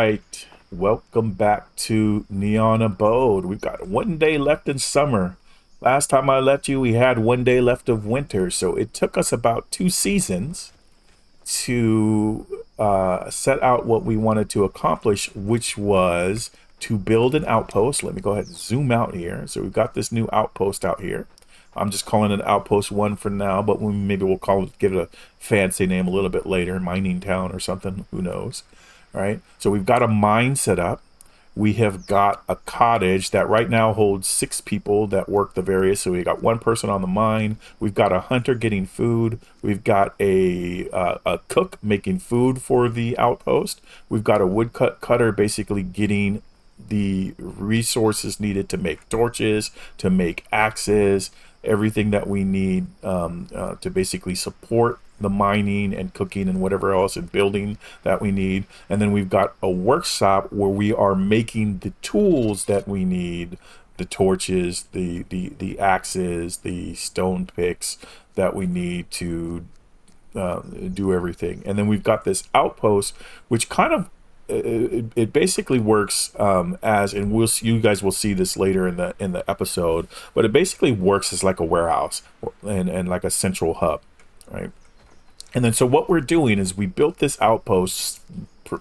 right, welcome back to Neon Abode. We've got 1 day left in summer. Last time I left you, we had 1 day left of winter, so it took us about 2 seasons to set out what we wanted to accomplish, which was to build an outpost. Let me go ahead and zoom out here. So we've got this new outpost out here. I'm just calling it Outpost 1 for now, but maybe we'll give it a fancy name a little bit later, Mining Town or something, who knows, right? So we've got a mine set up. We have got a cottage that right now holds 6 people that work the various. So we got one person on the mine. We've got a hunter getting food. We've got a cook making food for the outpost. We've got a cutter basically getting the resources needed to make torches, to make axes, everything that we need to basically support the mining and cooking and whatever else and building that we need. And then we've got a workshop where we are making the tools that we need, the torches, the axes, the stone picks that we need to do everything. And then we've got this outpost, which kind of it basically works as, and you guys will see this later in the episode, but it basically works as like a warehouse and like a central hub, right? And then so what we're doing is we built this outpost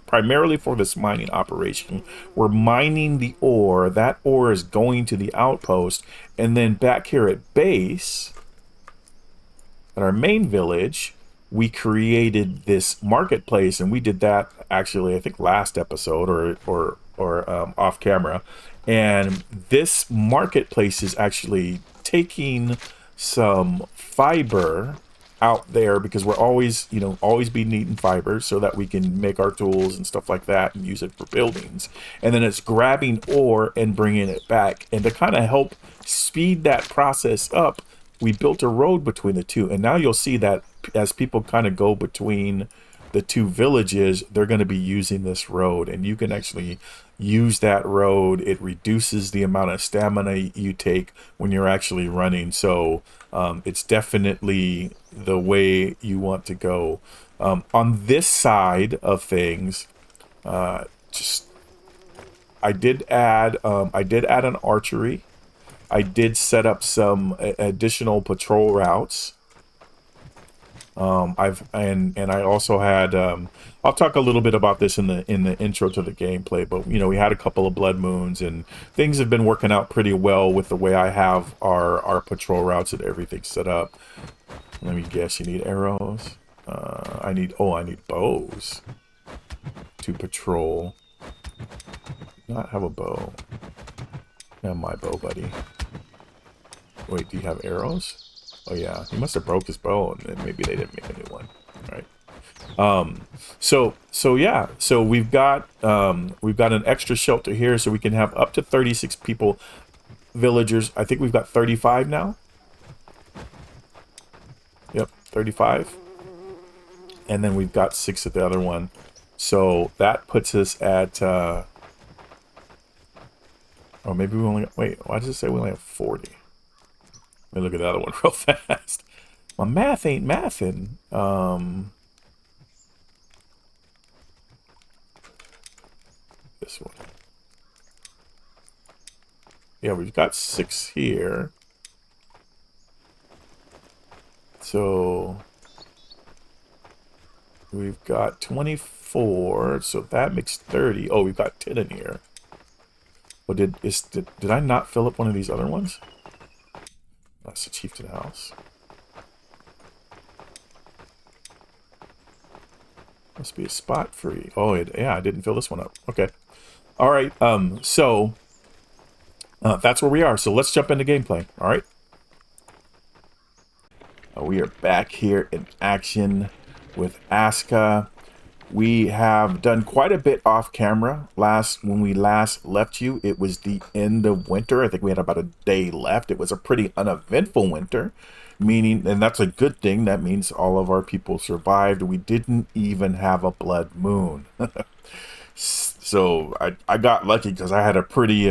primarily for this mining operation. We're mining the ore. That ore is going to the outpost, and then back here at base, at our main village, we created this marketplace, and we did that actually, I think last episode or off camera. And this marketplace is actually taking some fiber out there because we're always be needing fiber so that we can make our tools and stuff like that and use it for buildings. And then it's grabbing ore and bringing it back. And to kind of help speed that process up, we built a road between the two. And now you'll see that as people kind of go between the two villages, they're going to be using this road, and you can actually use that road. It reduces the amount of stamina you take when you're actually running. So it's definitely the way you want to go. On this side of things, I did add an archery. I did set up some additional patrol routes. I also had I'll talk a little bit about this in the intro to the gameplay, but we had a couple of blood moons and things have been working out pretty well with the way I have our patrol routes and everything set up. Let me guess, you need arrows. I need bows to patrol. Not have a bow. Have my bow, buddy. Wait, do you have arrows? Oh yeah, he must have broke his bow, and then maybe they didn't make a new one. All right. So we've got an extra shelter here, so we can have up to 36 people, villagers. I think we've got 35 now. Yep, 35. And then we've got 6 at the other one. So that puts us at oh, maybe we only wait, why does it say we only have 40? Let me look at the other one real fast. My math ain't mathing. This one. Yeah, we've got 6 here. So we've got 24. So that makes 30. Oh, we've got 10 in here. But did I not fill up one of these other ones? That's the chieftain house. Must be a spot free. Oh, yeah, I didn't fill this one up. Okay. All right. So that's where we are. So let's jump into gameplay. All right. We are back here in action with Aska. We have done quite a bit off camera. When we last left you, it was the end of winter. I think we had about a day left. It was a pretty uneventful winter, meaning, and that's a good thing. That means all of our people survived. We didn't even have a blood moon. So I got lucky because I had a pretty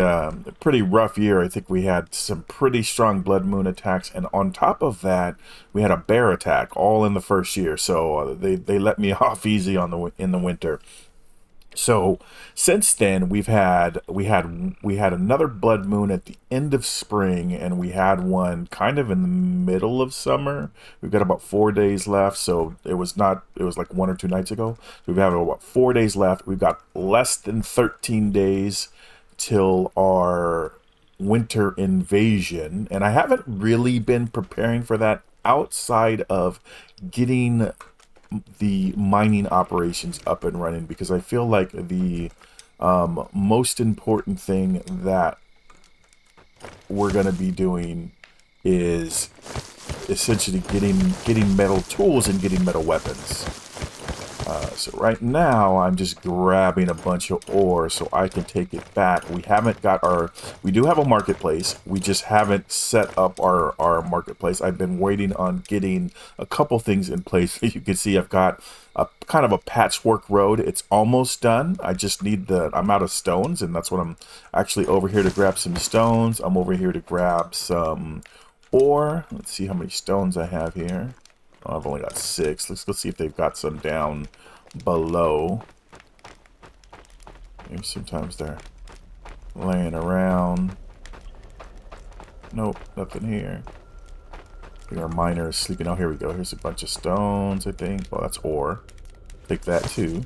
rough year. I think we had some pretty strong blood moon attacks, and on top of that, we had a bear attack all in the first year. So they let me off easy in the winter. So since then we had another blood moon at the end of spring, and we had one kind of in the middle of summer. We've got about 4 days left, so it was like 1 or 2 nights ago. So we've got about 4 days left. We've got less than 13 days till our winter invasion, and I haven't really been preparing for that outside of getting the mining operations up and running, because I feel like the most important thing that we're going to be doing is essentially getting metal tools and getting metal weapons. So right now, I'm just grabbing a bunch of ore so I can take it back. We do have a marketplace. We just haven't set up our marketplace. I've been waiting on getting a couple things in place. You can see I've got a kind of a patchwork road. It's almost done. I'm out of stones, and that's what I'm actually over here to grab some stones. I'm over here to grab some ore. Let's see how many stones I have here. Oh, I've only got 6. Let's go see if they've got some down below. Maybe sometimes they're laying around. Nope, nothing here. I think our miner is sleeping. Oh, here we go. Here's a bunch of stones, I think. Well, that's ore. Take that too.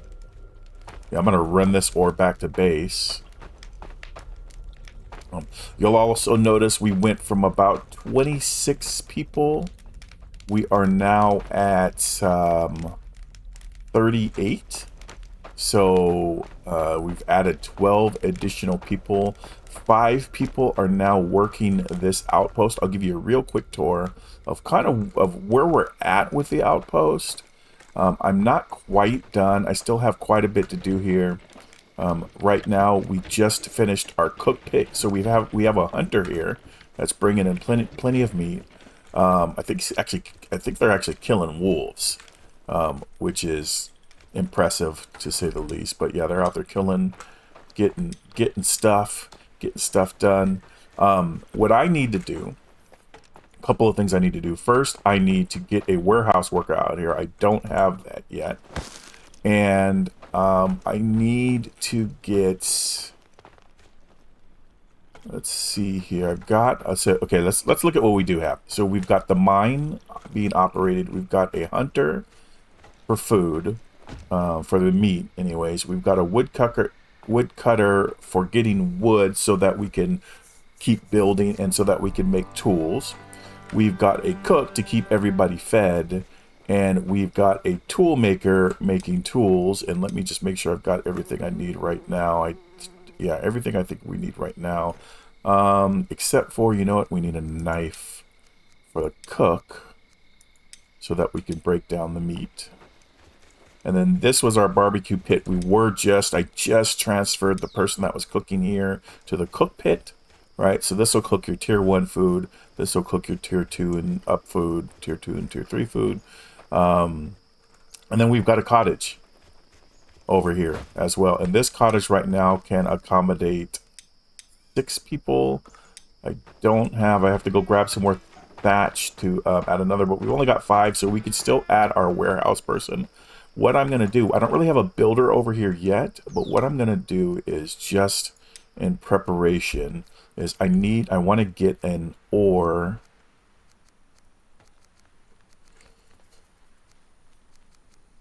Yeah, I'm going to run this ore back to base. You'll also notice we went from about 26 people. We are now at 38. So we've added 12 additional people. 5 people are now working this outpost. I'll give you a real quick tour of of where we're at with the outpost. I'm not quite done. I still have quite a bit to do here. Right now, we just finished our cook pit, so we have a hunter here that's bringing in plenty of meat. I think they're actually killing wolves, which is impressive to say the least. But yeah, they're out there killing, getting stuff done. What I need to do, a couple of things I need to do. First, I need to get a warehouse worker out here. I don't have that yet, and I need to get. Let's see here. I've got. So okay, let's look at what we do have. So we've got the mine being operated. We've got a hunter for food, for the meat. Anyways, we've got a woodcutter for getting wood so that we can keep building and so that we can make tools. We've got a cook to keep everybody fed, and we've got a tool maker making tools. And let me just make sure I've got everything I need right now. Yeah, everything I think we need right now. Except for, you know what, we need a knife for the cook so that we can break down the meat. And then this was our barbecue pit. I just transferred the person that was cooking here to the cook pit, right? So this will cook your tier 1 food. This will cook your tier 2 and up food, tier 2 and tier 3 food. And then we've got a cottage over here as well. And this cottage right now can accommodate 6 people. I have to go grab some more thatch to add another, but we've only got 5, so we could still add our warehouse person. What I'm going to do, I don't really have a builder over here yet, but what I'm going to do is just in preparation is I want to get an ore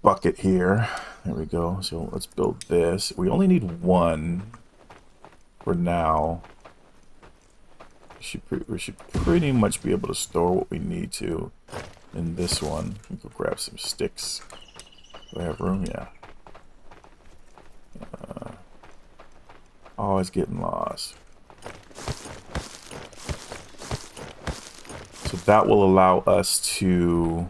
bucket here. There we go. So let's build this. We only need 1 for now. We should pretty much be able to store what we need to in this one. We can go grab some sticks. Do I have room? Yeah. Always getting lost. So that will allow us to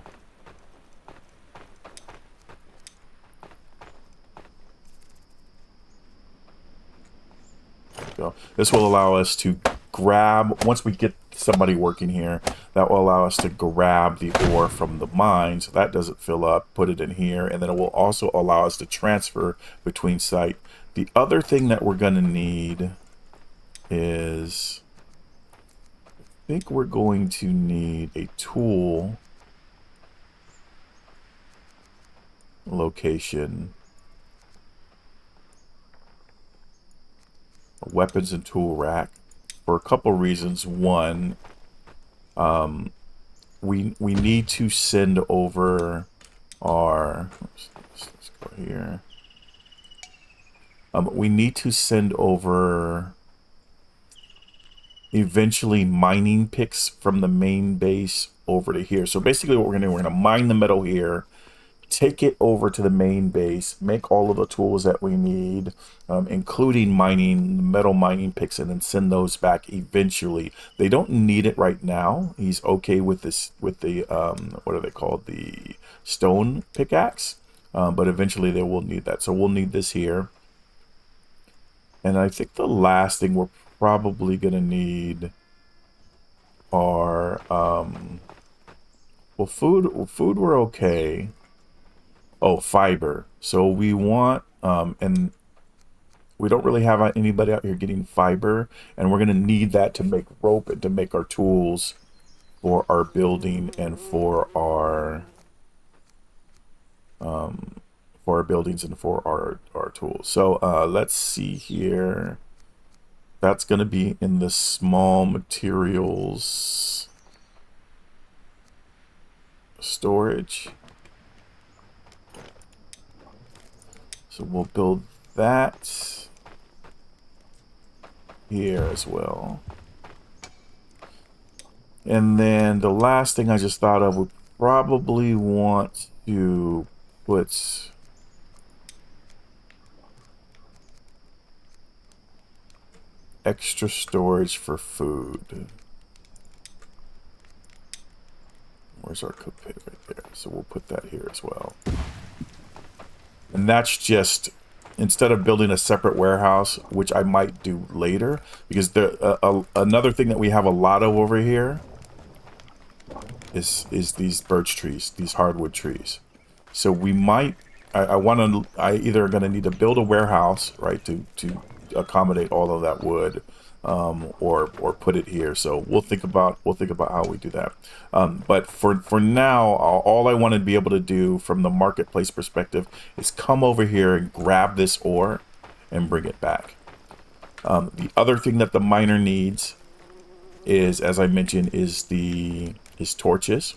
go. This will allow us to grab, once we get somebody working here, that will allow us to grab the ore from the mine so that doesn't fill up, put it in here, and then it will also allow us to transfer between site. The other thing that we're going to need is, I think we're going to need a tool location a weapons and tool rack for a couple reasons. One, we need to send over our. Let's go here. We need to send over eventually mining picks from the main base over to here. So basically what we're gonna do, we're gonna mine the metal here, take it over to the main base, make all of the tools that we need, including mining, metal mining picks, and then send those back eventually. They don't need it right now. He's okay with this, with the, what are they called? The stone pickaxe. But eventually they will need that. So we'll need this here. And I think the last thing we're probably going to need are, well, food we're okay. Oh, fiber. So we want, and we don't really have anybody out here getting fiber, and we're going to need that to make rope and to make our tools for our building and for our buildings and for our tools. So let's see here. That's going to be in the small materials storage. So we'll build that here as well. And then the last thing I just thought of, we probably want to put extra storage for food. Where's our cook pit right there? So we'll put that here as well. And that's just, instead of building a separate warehouse, which I might do later, because another thing that we have a lot of over here is these birch trees, these hardwood trees. So we might, I either going to need to build a warehouse, right, to accommodate all of that wood, or put it here. So we'll think about how we do that. But for now, all I want to be able to do from the marketplace perspective is come over here and grab this ore and bring it back. The other thing that the miner needs is, as I mentioned, is torches,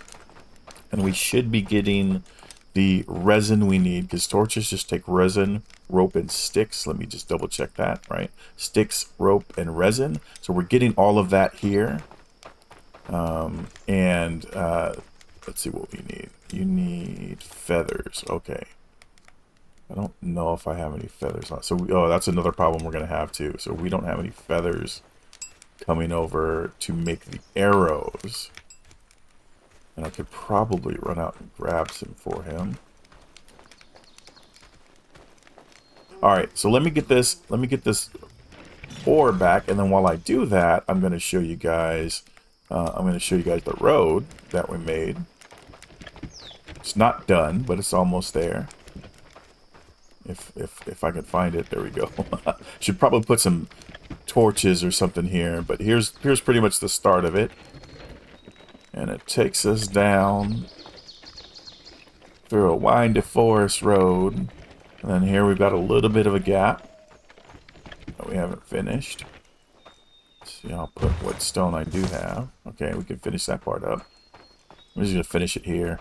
and we should be getting the resin we need, because torches just take resin, rope, and sticks. Let me just double check that, right? Sticks, rope, and resin. So we're getting all of that here. Let's see what we need. You need feathers. Okay. I don't know if I have any feathers on. So, oh, that's another problem we're going to have too. So we don't have any feathers coming over to make the arrows. And I could probably run out and grab some for him. All right, so let me get this ore back, and then while I do that, I'm going to show you guys. The road that we made. It's not done, but it's almost there. If I can find it, there we go. Should probably put some torches or something here, but here's pretty much the start of it. And it takes us down through a windy forest road. And then here we've got a little bit of a gap that we haven't finished. Let's see, I'll put what stone I do have. Okay, we can finish that part up. I'm just going to finish it here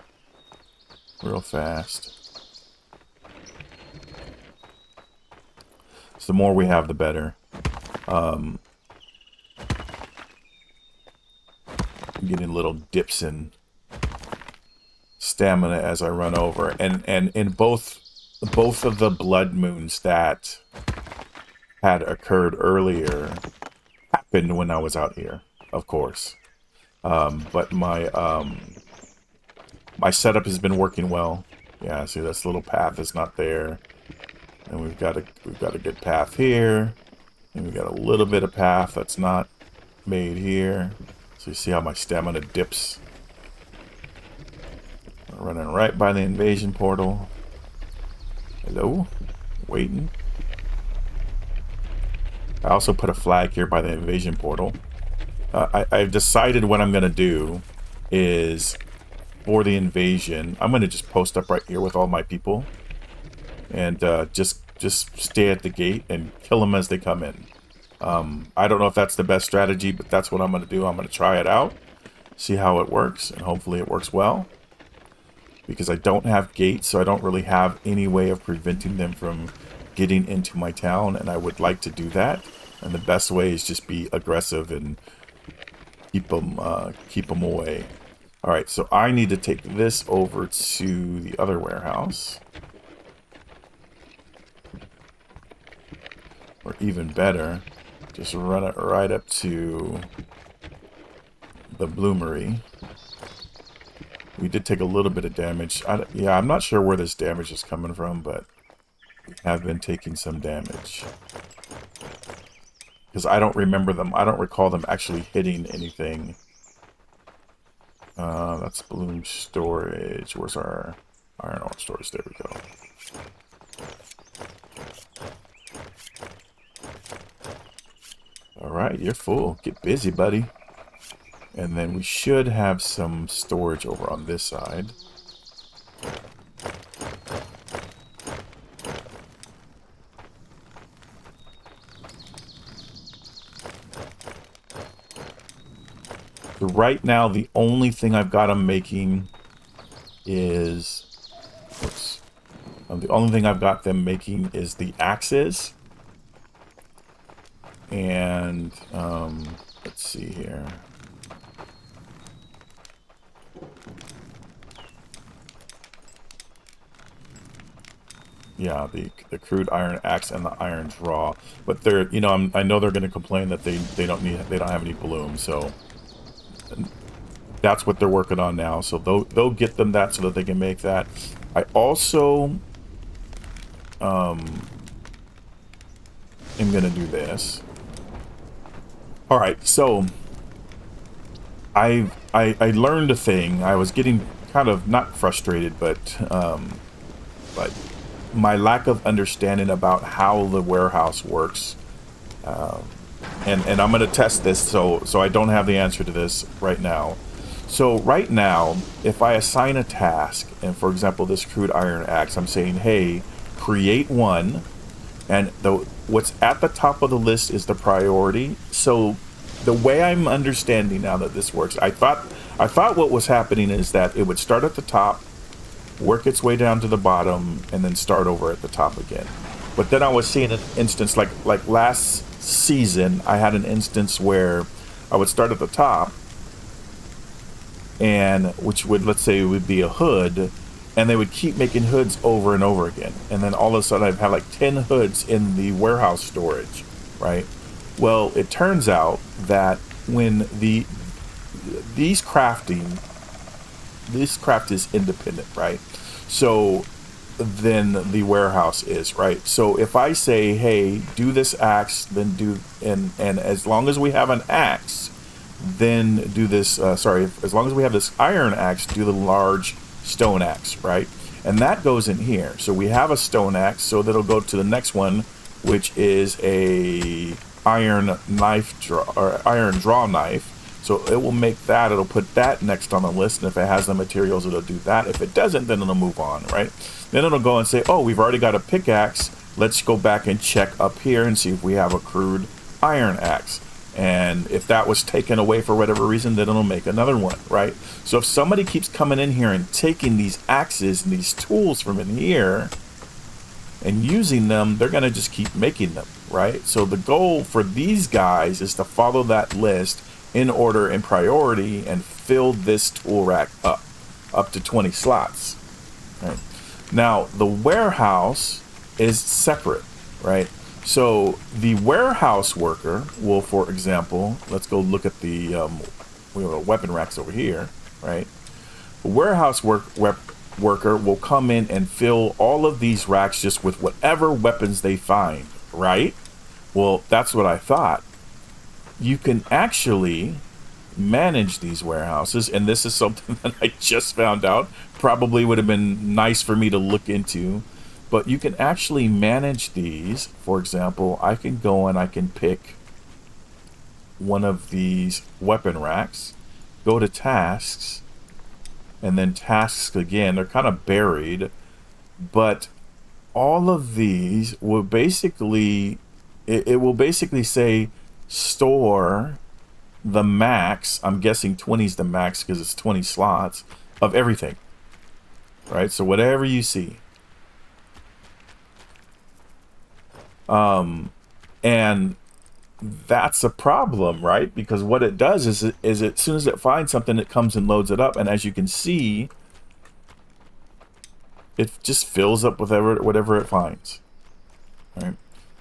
real fast. So the more we have, the better. I'm getting little dips in stamina as I run over, and in both of the blood moons that had occurred earlier happened when I was out here, of course. But my my setup has been working well. Yeah, see, this little path is not there, and we've got a good path here, and we've got a little bit of path that's not made here. So you see how my stamina dips. I'm running right by the invasion portal. Hello? Waiting. I also put a flag here by the invasion portal. I've decided what I'm going to do is, for the invasion, I'm going to just post up right here with all my people. And just stay at the gate and kill them as they come in. I don't know if that's the best strategy, but that's what I'm going to do. I'm going to try it out, see how it works, and hopefully it works well. Because I don't have gates, so I don't really have any way of preventing them from getting into my town, and I would like to do that. And the best way is just be aggressive and keep them away. All right, so I need to take this over to the other warehouse. Or even better, just run it right up to the bloomery. We did take a little bit of damage. Yeah, I'm not sure where this damage is coming from, but we have been taking some damage. Because I don't remember them. I don't recall them actually hitting anything. That's bloom storage. Where's our iron ore storage? There we go. Alright, you're full. Get busy, buddy. And then we should have some storage over on this side. So right now, the only thing I've got them making is... Oops. The only thing I've got them making is the axes. And, let's see here. Yeah, the crude iron axe and the iron draw, but they're I know they're going to complain that they don't have any bloom, so that's what they're working on now. So they'll get them that so that they can make that. I also am going to do this. All right, so I learned a thing. I was getting kind of not frustrated, but like my lack of understanding about how the warehouse works, and I'm going to test this, so I don't have the answer to this right now. So right now, if I assign a task, and for example this crude iron axe, I'm saying, hey, create one, and what's at the top of the list is the priority. So the way I'm understanding now that this works, I thought what was happening is that it would start at the top, work its way down to the bottom, and then start over at the top again. But then I was seeing an instance like last season, I had an instance where I would start at the top, and which would, let's say, it would be a hood, and they would keep making hoods over and over again. And then all of a sudden I've had like 10 hoods in the warehouse storage, right? Well, it turns out that when this craft is independent, right? So then the warehouse is, right? So if I say, hey, do this axe, then do, and as long as we have an axe, then do this, as long as we have this iron axe, do the large stone axe, right? And that goes in here. So we have a stone axe, so that'll go to the next one, which is a iron draw knife. So it will make that, it'll put that next on the list, and if it has the materials, it'll do that. If it doesn't, then it'll move on, right? Then it'll go and say, oh, we've already got a pickaxe. Let's go back and check up here and see if we have a crude iron axe. And if that was taken away for whatever reason, then it'll make another one, right? So if somebody keeps coming in here and taking these axes and these tools from in here and using them, they're going to just keep making them, right? So the goal for these guys is to follow that list in order and priority and fill this tool rack up to 20 slots, right? Now, the warehouse is separate, right? So the warehouse worker will, for example, let's go look at the we have weapon racks over here, right? The warehouse worker will come in and fill all of these racks just with whatever weapons they find, right? Well, that's what I thought. You can actually manage these warehouses, and this is something that I just found out. Probably would have been nice for me to look into. But you can actually manage these. For example, I can go and I can pick one of these weapon racks, go to tasks, and then tasks again. They're kind of buried, but all of these will basically it will basically say store the max. I'm guessing 20 is the max because it's 20 slots of everything, right? So whatever you see. And that's a problem, right? Because what it does is as soon as it finds something, it comes and loads it up. And as you can see, it just fills up with whatever it finds, right?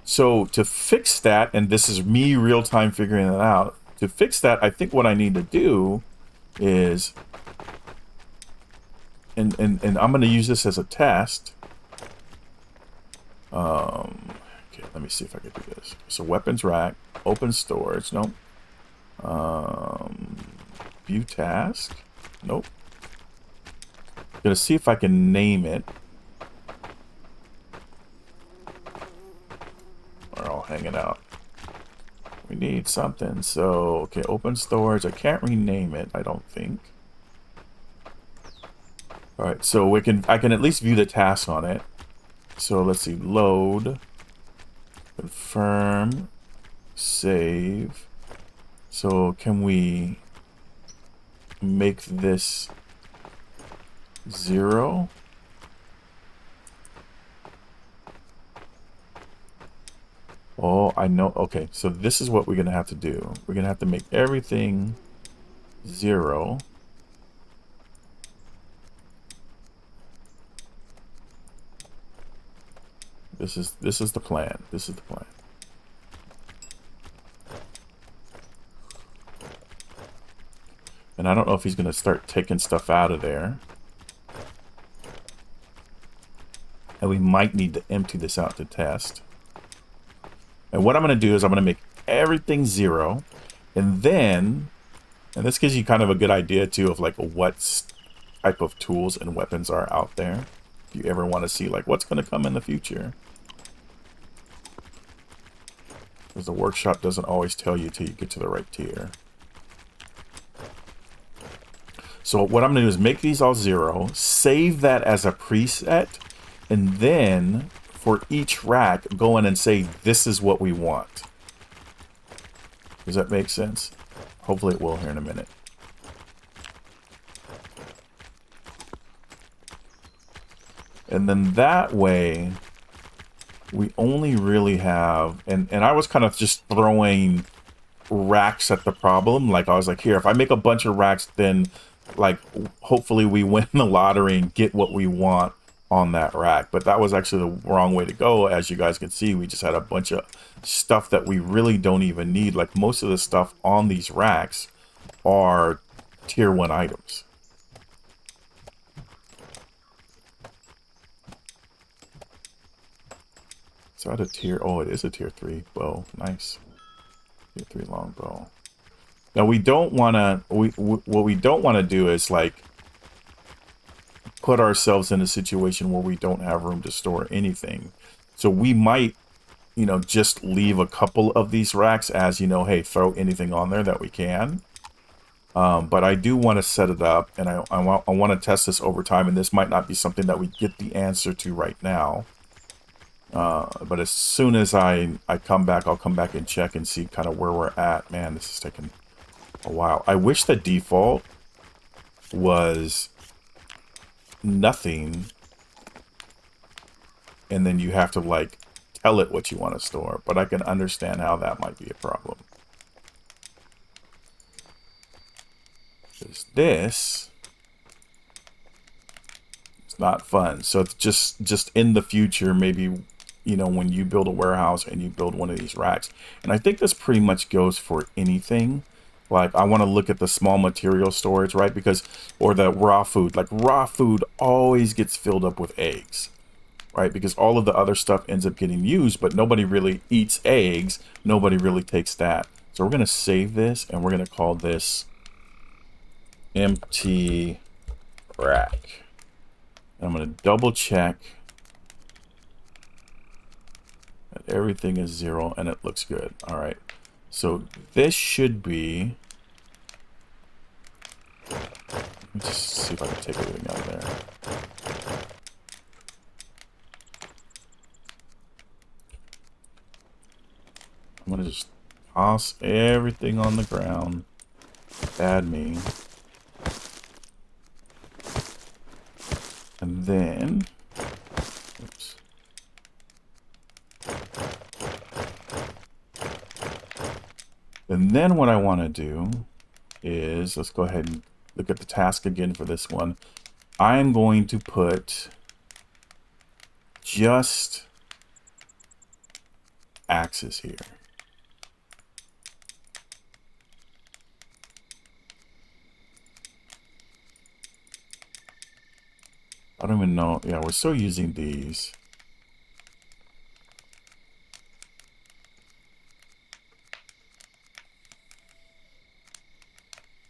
So to fix that, and this is me real time figuring that out, to fix that, I think what I need to do is, and I'm going to use this as a test. Okay, let me see if I can do this. So weapons rack, open storage, nope. View task, nope. Gonna see if I can name it. We're all hanging out. We need something. So, okay, open storage. I can't rename it, I don't think. Alright, so I can at least view the task on it. So let's see, load, confirm, save. So can we make this 0? Oh, I know. Okay, so this is what we're gonna have to do. We're gonna have to make everything 0. This is the plan. This is the plan. And I don't know if he's gonna start taking stuff out of there. And we might need to empty this out to test. And what I'm going to do is I'm going to make everything 0. And then, and this gives you kind of a good idea too of like what type of tools and weapons are out there. If you ever want to see like what's going to come in the future. Because the workshop doesn't always tell you till you get to the right tier. So what I'm going to do is make these all 0. Save that as a preset. And then for each rack, go in and say, this is what we want. Does that make sense? Hopefully it will here in a minute. And then that way, we only really have, and I was kind of just throwing racks at the problem. Like I was like, here, if I make a bunch of racks, then like hopefully we win the lottery and get what we want on that rack. But that was actually the wrong way to go. As you guys can see, we just had a bunch of stuff that we really don't even need. Like most of the stuff on these racks are tier 1 items. So at a tier, oh, it is a tier 3 bow. Nice. Tier 3 longbow. Now we don't want to, what we don't want to do is like put ourselves in a situation where we don't have room to store anything. So we might, you know, just leave a couple of these racks as, you know, hey, throw anything on there that we can. But I do want to set it up, and I want to test this over time, and this might not be something that we get the answer to right now. But as soon as I come back, I'll come back and check and see kind of where we're at. Man, this is taking a while. I wish the default was nothing, and then you have to like tell it what you want to store, but I can understand how that might be a problem. Because this is not fun. So it's just in the future, maybe, you know, when you build a warehouse and you build one of these racks, and I think this pretty much goes for anything. Like, I want to look at the small material storage, right? Because, or the raw food. Like, raw food always gets filled up with eggs, right? Because all of the other stuff ends up getting used, but nobody really eats eggs. Nobody really takes that. So we're going to save this, and we're going to call this empty rack. And I'm going to double check that everything is 0, and it looks good. All right. So this should be, let me just see if I can take everything out of there. I'm gonna just toss everything on the ground. Add me. And then, oops. And then what I want to do is, let's go ahead and look at the task again for this one. I'm going to put just axes here. I don't even know. Yeah, we're still using these.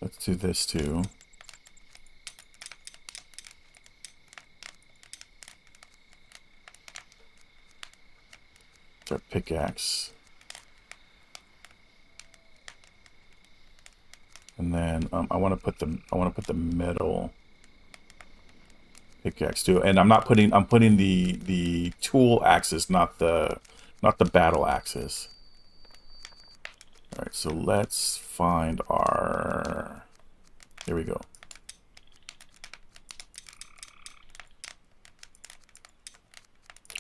Let's do this too. Our pickaxe. And then I want to put the metal pickaxe too. And I'm putting the tool axes, not the battle axes. All right, so let's find our, here we go.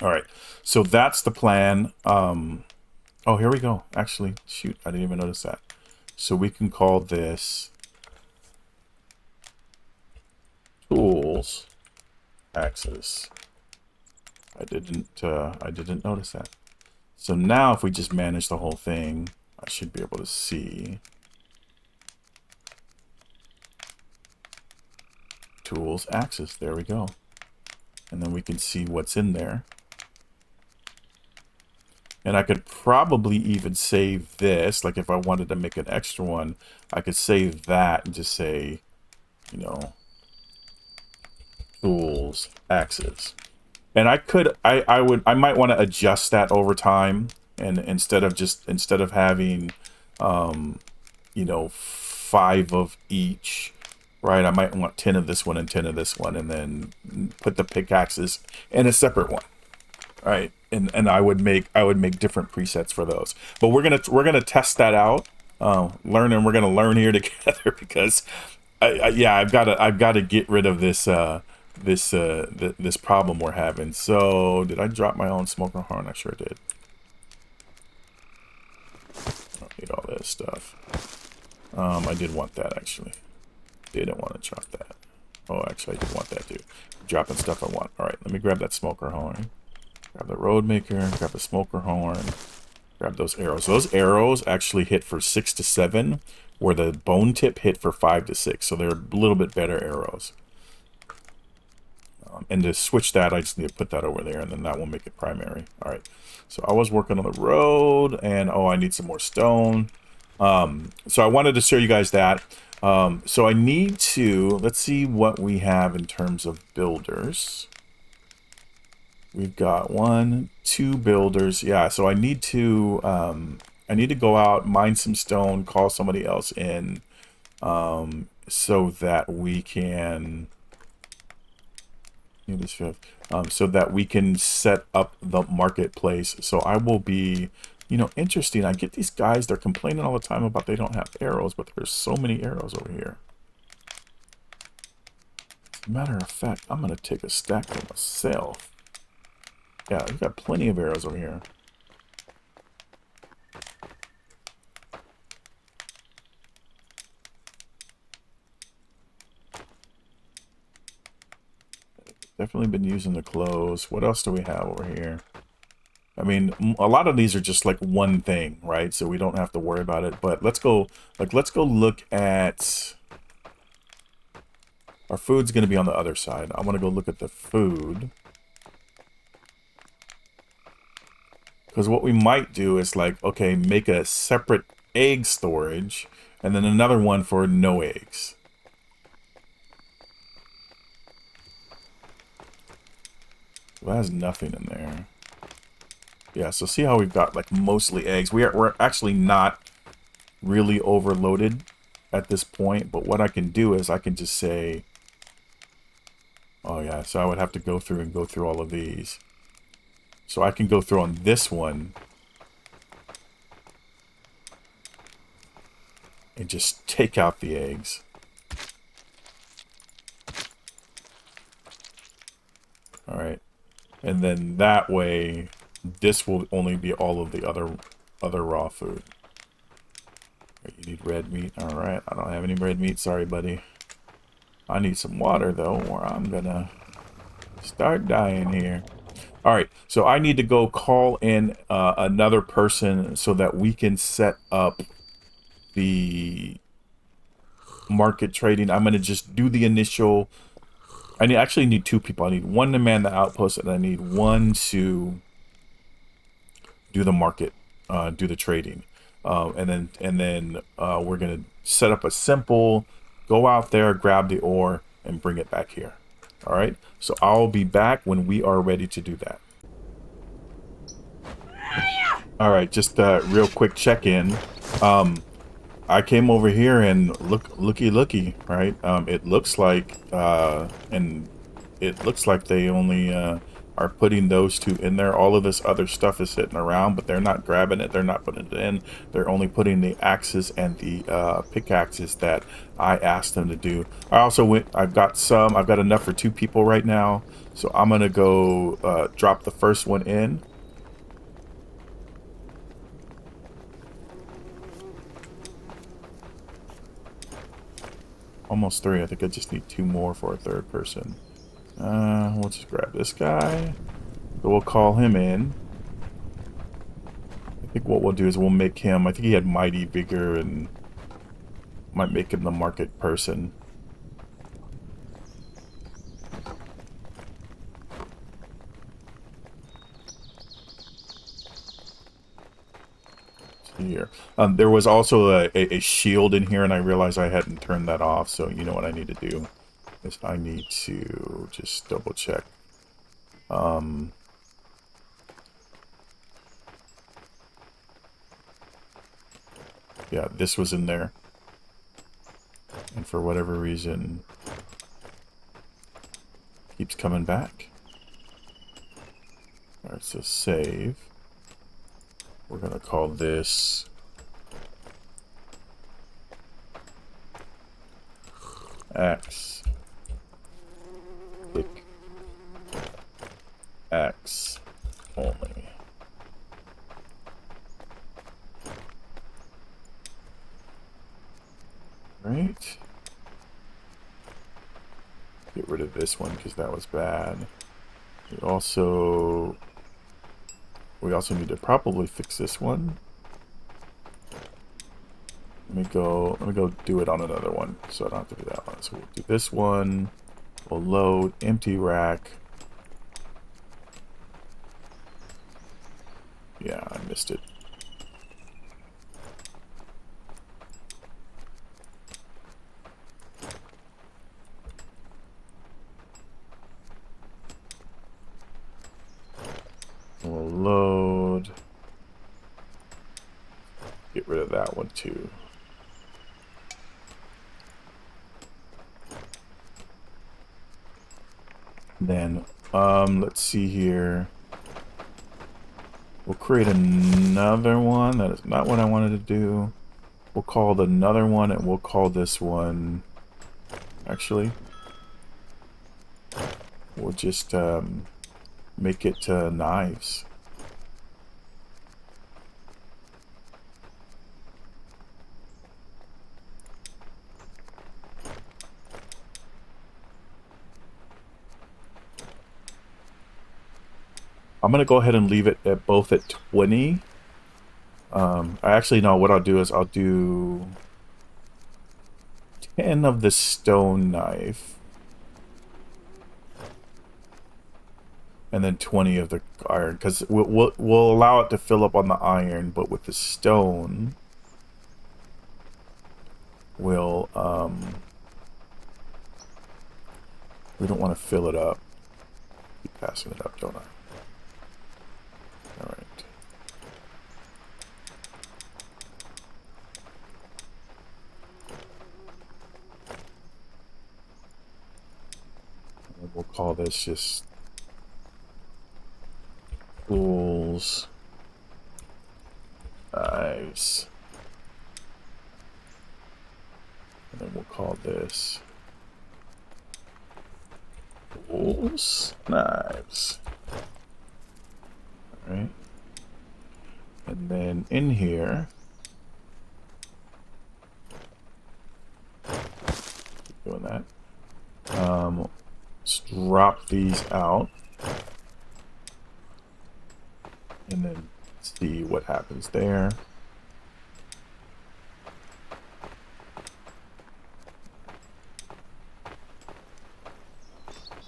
All right, so that's the plan. Oh, here we go. Actually, shoot, I didn't even notice that. So we can call this tools axis. I didn't notice that. So now if we just manage the whole thing, I should be able to see tools axis. There we go. And then we can see what's in there. And I could probably even save this. Like if I wanted to make an extra one, I could save that and just say, you know, tools axis. And I might want to adjust that over time. And instead of having, you know, 5 of each, right? I might want 10 of this one and 10 of this one, and then put the pickaxes in a separate one, right? And I would make different presets for those. But we're gonna test that out, we're gonna learn here together because, I've got to get rid of this this problem we're having. So did I drop my own smoker horn? I sure did. I don't need all this stuff. I did want that actually. Didn't want to drop that. Oh, actually I did want that too. Dropping stuff I want. All right, let me grab that smoker horn. Grab the road maker. Grab the smoker horn. Grab those arrows. Those arrows actually hit for 6 to 7, where the bone tip hit for 5 to 6. So they're a little bit better arrows. And to switch that, I just need to put that over there, and then that will make it primary. All right. So I was working on the road, and oh, I need some more stone. So I wanted to show you guys that. So I need to, let's see what we have in terms of builders. We've got 1, 2 builders. Yeah, so I need to go out, mine some stone, call somebody else in, so that we can so that we can set up the marketplace. So I will be, you know, interesting. I get these guys, they're complaining all the time about they don't have arrows, but there's so many arrows over here. As a matter of fact, I'm going to take a stack for myself. Yeah, we've got plenty of arrows over here. Definitely been using the clothes. What else do we have over here? I mean, a lot of these are just like one thing, right? So we don't have to worry about it. But let's go look at our food's going to be on the other side. I want to go look at the food. Because what we might do is like, okay, make a separate egg storage and then another one for no eggs. Well, that has nothing in there. Yeah, so see how we've got like mostly eggs. We're actually not really overloaded at this point, but what I can do is I can just say, oh yeah, so I would have to go through all of these. So I can go through on this one and just take out the eggs. All right. And then that way, this will only be all of the other raw food. You need red meat. All right. I don't have any red meat. Sorry, buddy. I need some water, though, or I'm gonna start dying here. All right. So I need to go call in another person so that we can set up the market trading. I'm gonna just do the initial. Actually need two people. I need one to man the outpost, and I need one to do the market, do the trading, and then we're gonna set up a simple. Go out there, grab the ore, and bring it back here. All right. So I'll be back when we are ready to do that. All right. Just real quick check in. I came over here and looky, right? It looks like they only are putting those two in there. All of this other stuff is sitting around, but they're not grabbing it. They're not putting it in. They're only putting the axes and the pickaxes that I asked them to do. I've got enough for two people right now. So I'm going to go drop the first one in. Almost three. I think I just need two more for a third person. We'll just grab this guy. So we'll call him in. I think what we'll do is we'll make him, I think he had mighty vigor, and might make him the market person. Here. There was also a shield in here, and I realized I hadn't turned that off, so you know what I need to do is I need to just double check. Yeah, this was in there. And for whatever reason, keeps coming back. Alright, so save. We're going to call this X. Click X only. Right. Get rid of this one because that was bad. We also need to probably fix this one. Let me go do it on another one so I don't have to do that one. So we'll do this one. We'll load empty rack. Yeah, I missed it. We'll load. Get rid of that one too. Then, let's see here. We'll create another one. That is not what I wanted to do. We'll call another one, and we'll call this one. Actually, we'll just make it knives. I'm gonna go ahead and leave it at both at 20. I actually know what I'll do is I'll do 10 of the stone knife. And then 20 of the iron, because we'll allow it to fill up on the iron, but with the stone, we'll we don't want to fill it up. Keep passing it up, don't I? All right. And we'll call this just tools, knives. call this tools, knives. All right. And then in here, keep doing that. Let's drop these out. And then see what happens there.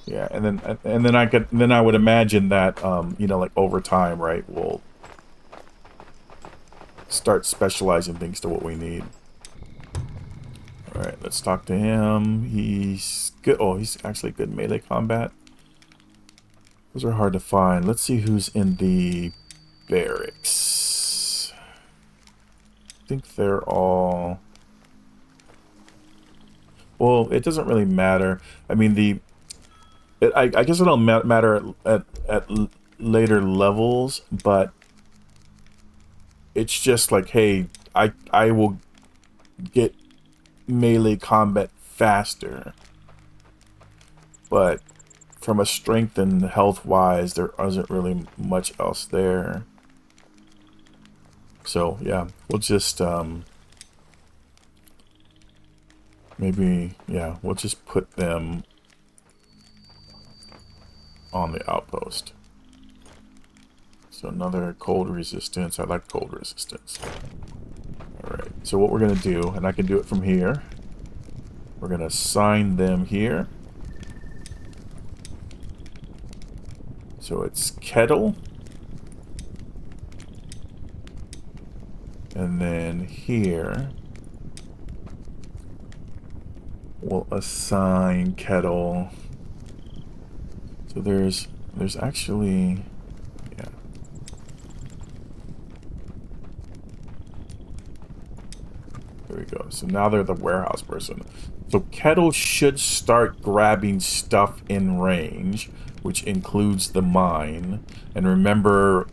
Yeah, and then I would imagine that you know, like over time, right, we'll start specializing things to what we need. All right, let's talk to him. He's good. Oh, he's actually good melee combat. Those are hard to find. Let's see who's in the barracks. I think they're all... Well, it doesn't really matter. I mean, I guess it'll matter at later levels, but it's just like, hey, I will get melee combat faster, but from a strength and health wise, there isn't really much else there. So yeah, we'll just maybe, yeah, we'll just put them on the outpost. So another cold resistance. I like cold resistance. Alright, so what we're going to do, and I can do it from here, we're going to assign them here. So it's kettle. And then here, we'll assign kettle. So there's actually, yeah. There we go. So now they're the warehouse person. So kettle should start grabbing stuff in range, which includes the mine. And remember,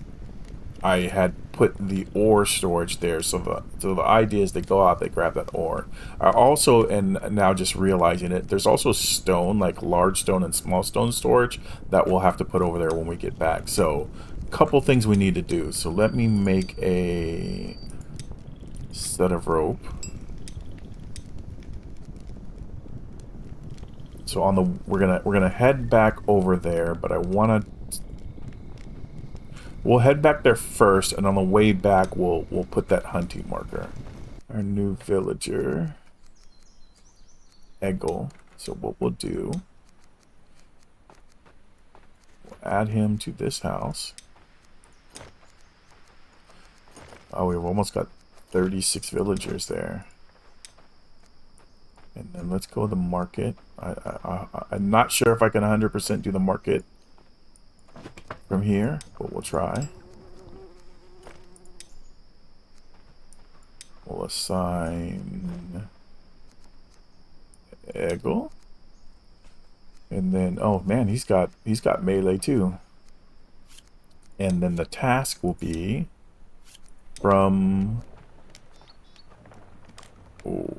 I had put the ore storage there, so the idea is they go out, they grab that ore. I also, and now just realizing it, there's also stone, like large stone and small stone storage, that we'll have to put over there when we get back. So a couple things we need to do. So let me make a set of rope. So on the we're gonna head back over there, but I wanna... We'll head back there first, and on the way back, we'll put that hunting marker. Our new villager, Eggle. So what we'll do, we'll add him to this house. Oh, we've almost got 36 villagers there. And then let's go to the market. I'm not sure if I can 100% do the market from here, but we'll try. We'll assign Eggle. And then, oh man, he's got melee too. And then the task will be from... Oh,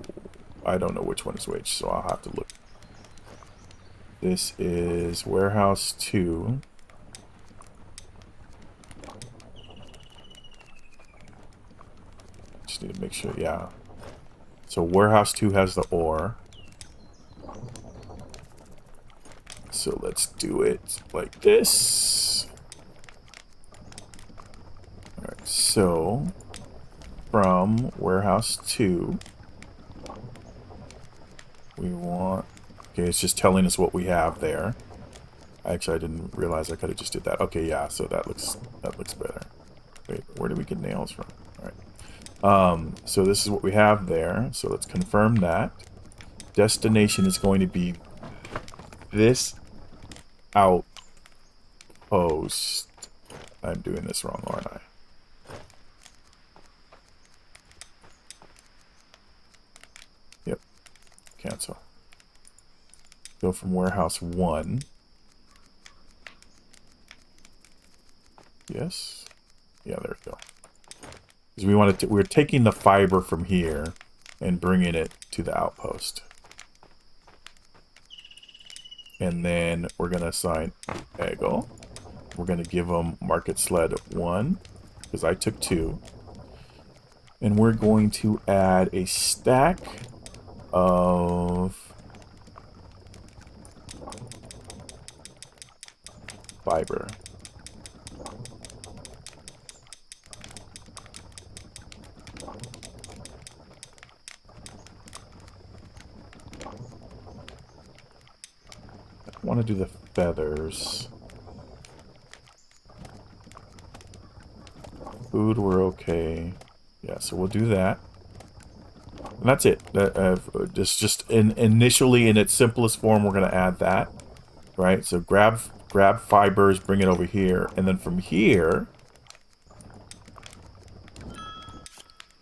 I don't know which one is which, so I'll have to look. This is Warehouse 2. Just need to make sure, yeah. So Warehouse 2 has the ore. So let's do it like this. Alright, so from Warehouse 2, we want... Okay, it's just telling us what we have there. Actually, I didn't realize I could have just did that. Okay, yeah, so that looks better. Wait, where do we get nails from? Alright. So this is what we have there. So let's confirm that. Destination is going to be this outpost. I'm doing this wrong, aren't I? Yep. Cancel. Go from warehouse 1. Yes. Yeah, there we go. Because we wanted to, we're taking the fiber from here and bringing it to the outpost. And then we're going to assign Eggle. We're going to give them market sled 1 because I took 2. And we're going to add a stack of fiber. I want to do the feathers. Food, we're okay. Yeah, so we'll do that. And that's it. Initially in its simplest form, we're going to add that. Right? So grab fibers, bring it over here. And then from here,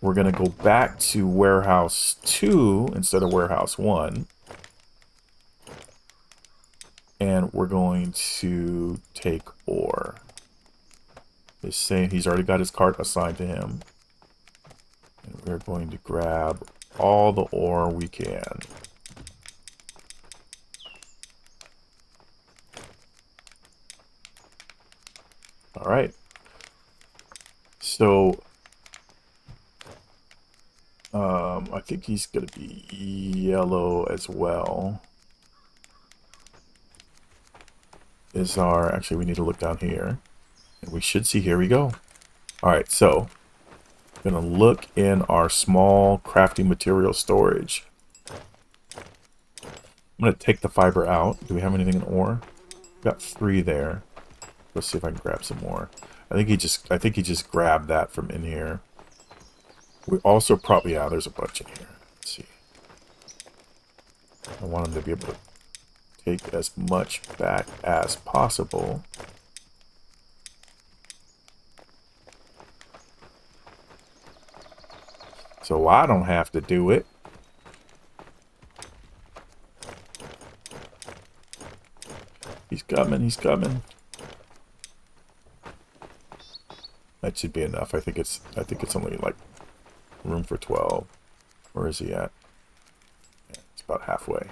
we're going to go back to warehouse 2 instead of warehouse 1. And we're going to take ore. He's saying he's already got his cart assigned to him. And we're going to grab all the ore we can. All right. So, I think he's going to be yellow as well. Actually, we need to look down here. And we should see, here we go. All right, so I'm going to look in our small crafting material storage. I'm going to take the fiber out. Do we have anything in ore? Got 3 there. Let's see if I can grab some more. I think he just grabbed that from in here. We also probably, yeah, there's a bunch in here. Let's see. I want him to be able to take as much back as possible. So I don't have to do it. He's coming, he's coming. That should be enough. I think it's only like room for 12. Where is he at? Yeah, it's about halfway.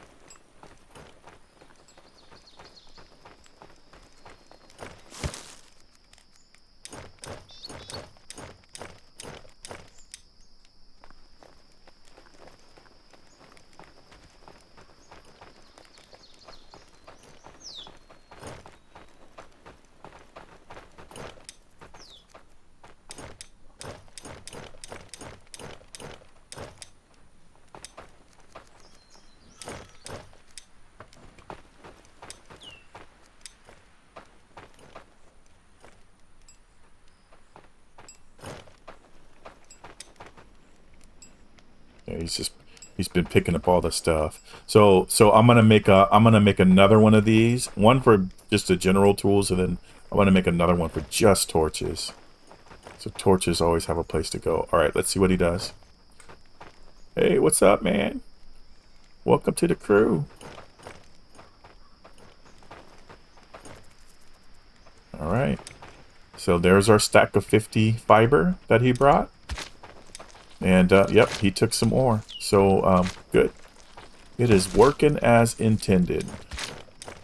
Yeah, he's been picking up all the stuff. So I'm gonna make another one of these. One for just the general tools, and then I'm gonna make another one for just torches. So torches always have a place to go. All right, let's see what he does. Hey, what's up, man? Welcome to the crew. All right. So there's our stack of 50 fiber that he brought. And, yep, he took some ore. So, good. It is working as intended.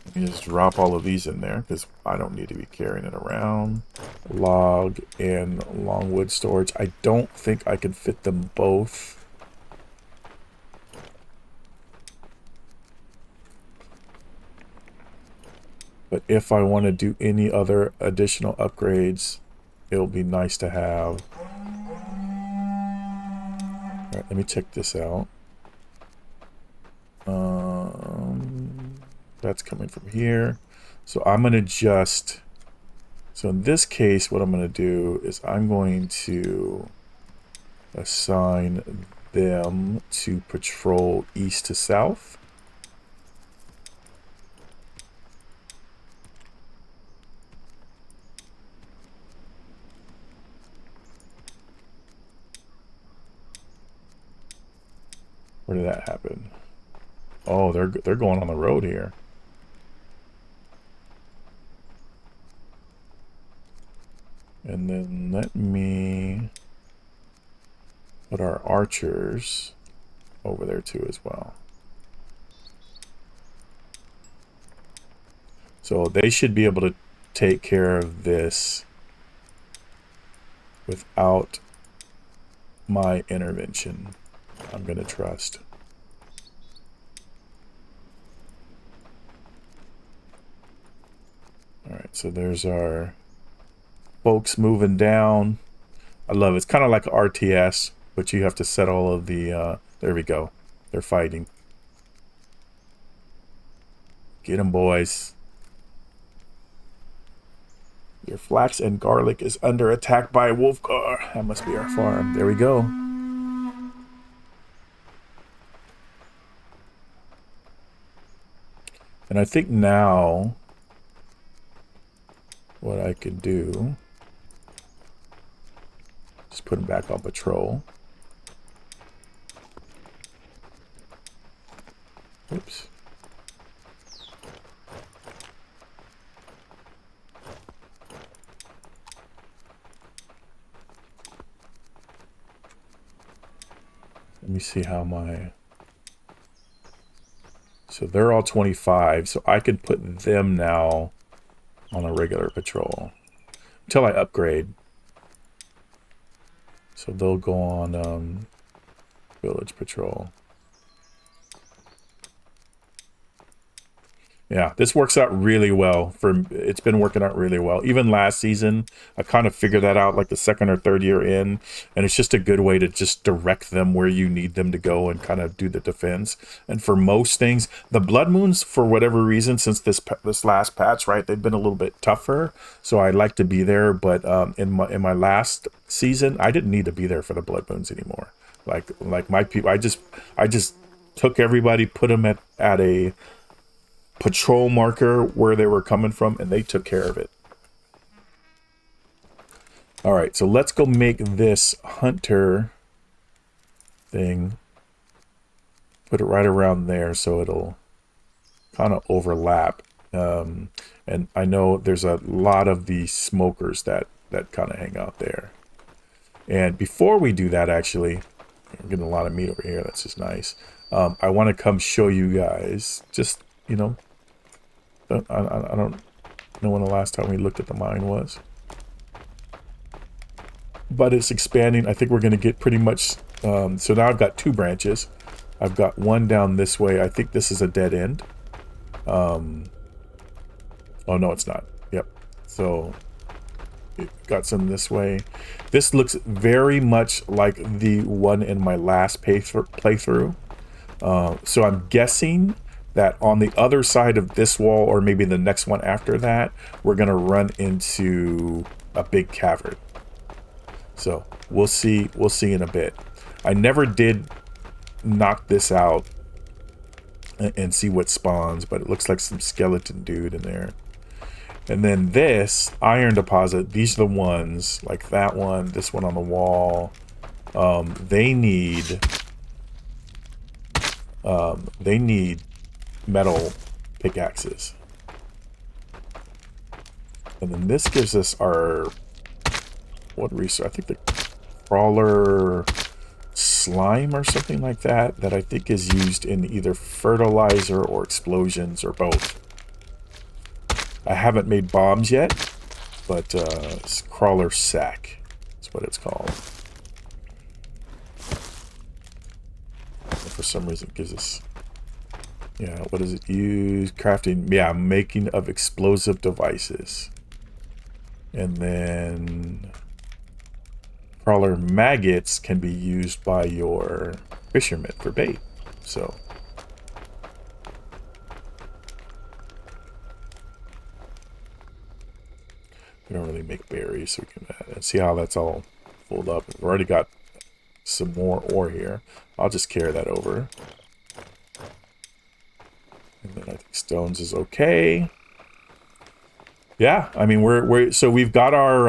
Let me just drop all of these in there because I don't need to be carrying it around. Log and longwood storage. I don't think I can fit them both. But if I want to do any other additional upgrades, it'll be nice to have. All right, let me check this out. That's coming from here. So I'm going to just... So in this case, what I'm going to do is I'm going to assign them to patrol east to south. Where did that happen? Oh, they're going on the road here. And then let me put our archers over there too as well. So they should be able to take care of this without my intervention. I'm going to trust. All right, so there's our folks moving down. I love it. It's kind of like RTS, but you have to set all of the, there we go. They're fighting. Get them, boys. Your flax and garlic is under attack by a wolf. Oh, that must be our farm. There we go. And I think now what I could do, just put them back on patrol. Oops. Let me see how my... So they're all 25, so I can put them now on a regular patrol until I upgrade. So they'll go on village patrol. Yeah, this works out really well. It's been working out really well. Even last season, I kind of figured that out like the second or third year in, and it's just a good way to just direct them where you need them to go and kind of do the defense. And for most things, the Blood Moons, for whatever reason, since this last patch, right, they've been a little bit tougher. So I like to be there, but in my last season, I didn't need to be there for the Blood Moons anymore. Like my people, I just took everybody, put them at a patrol marker where they were coming from, and they took care of it. All right, so let's go make this hunter thing, put it right around there so it'll kind of overlap. And I know there's a lot of the smokers that kind of hang out there. And before we do that, actually, I'm getting a lot of meat over here. That's just nice. I want to come show you guys, just, you know, I don't know when the last time we looked at the mine was. But it's expanding. I think we're going to get pretty much... so now I've got two branches. I've got one down this way. I think this is a dead end. Oh, no, it's not. Yep. So, got some this way. This looks very much like the one in my last playthrough. So I'm guessing that on the other side of this wall, or maybe the next one after that, we're going to run into a big cavern. So we'll see in a bit. I never did knock this out and see what spawns, but it looks like some skeleton dude in there. And then this iron deposit, these are the ones, like that one, this one on the wall. They need metal pickaxes. And then this gives us our, what resource? I think the crawler slime or something like that I think is used in either fertilizer or explosions or both. I haven't made bombs yet, but it's crawler sack. That's what it's called. And for some reason it gives us... Yeah, what does it use? Crafting, yeah, making of explosive devices. And then crawler maggots can be used by your fishermen for bait. So we don't really make berries, so we can and see how that's all filled up. We've already got some more ore here. I'll just carry that over. And then I think stones is okay. Yeah, I mean so we've got our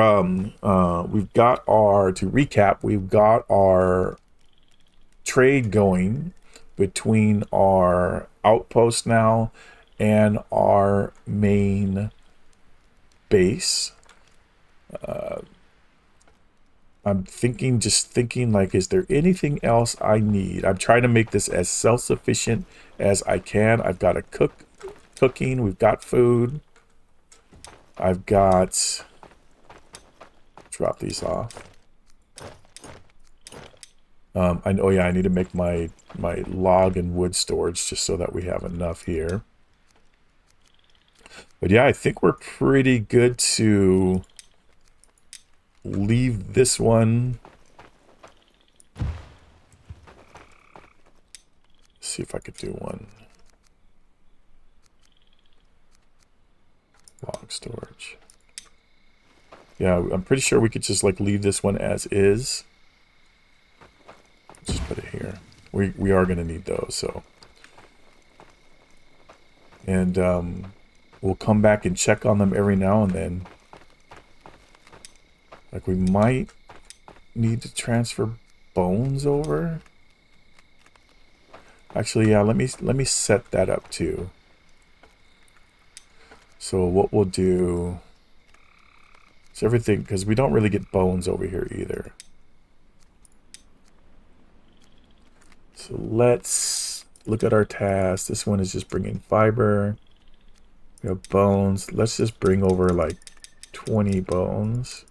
to recap, we've got our trade going between our outpost now and our main base. I'm just thinking like, is there anything else I need? I'm trying to make this as self-sufficient as I can. I've got a cooking, we've got food. I've got... Drop these off. Oh yeah, I need to make my log and wood storage just so that we have enough here. But yeah, I think we're pretty good to leave this one. See if I could do one. Log storage. Yeah, I'm pretty sure we could just like leave this one as is. Just put it here. We are gonna need those, so. And we'll come back and check on them every now and then. Like we might need to transfer bones over. Actually, yeah, let me set that up too. So what we'll do is everything, because we don't really get bones over here either. So let's look at our task. This one is just bringing fiber. We have bones. Let's just bring over like 20 bones.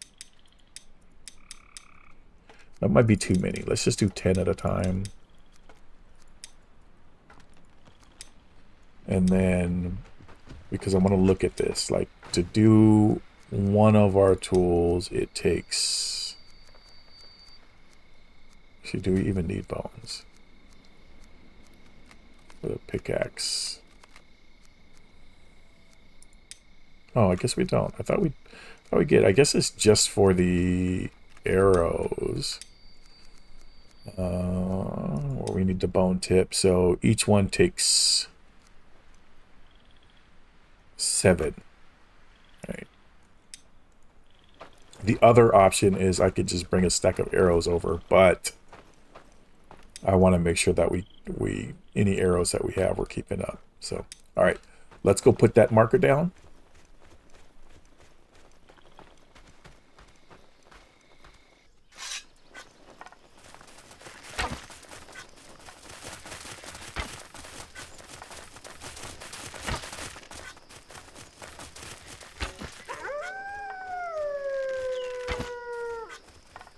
That might be too many. Let's just do 10 at a time. And then, because I want to look at this, like to do one of our tools, it takes... Actually, do we even need bones? For the pickaxe. Oh, I guess we don't. I thought we get. I guess it's just for the arrows. Or we need the bone tip. So each one takes 7. Right. The other option is I could just bring a stack of arrows over, but I want to make sure that we any arrows that we have, we're keeping up. So, all right, let's go put that marker down.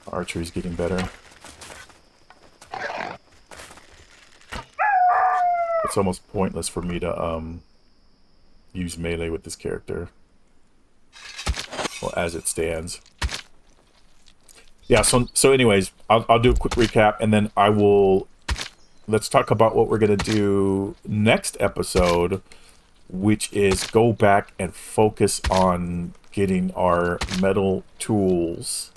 Archery's getting better. It's almost pointless for me to use melee with this character. Well, as it stands. Yeah, so anyways, I'll do a quick recap and then I will... Let's talk about what we're going to do next episode, which is go back and focus on getting our metal tools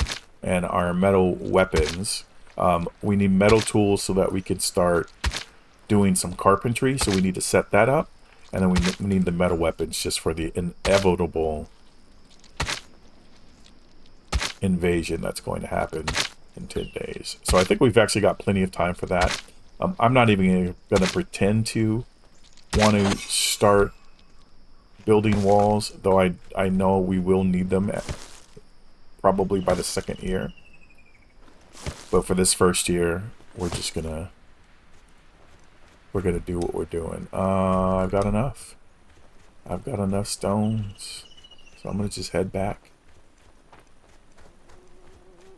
and our metal weapons. We need metal tools so that we can start doing some carpentry, so we need to set that up. And then we need the metal weapons just for the inevitable invasion that's going to happen in 10 days. So I think we've actually got plenty of time for that. I'm not even going to pretend to want to start building walls, though I know we will need them probably by the 2nd year. But for this first year, we're gonna do what we're doing. I've got enough. I've got enough stones, so I'm gonna just head back.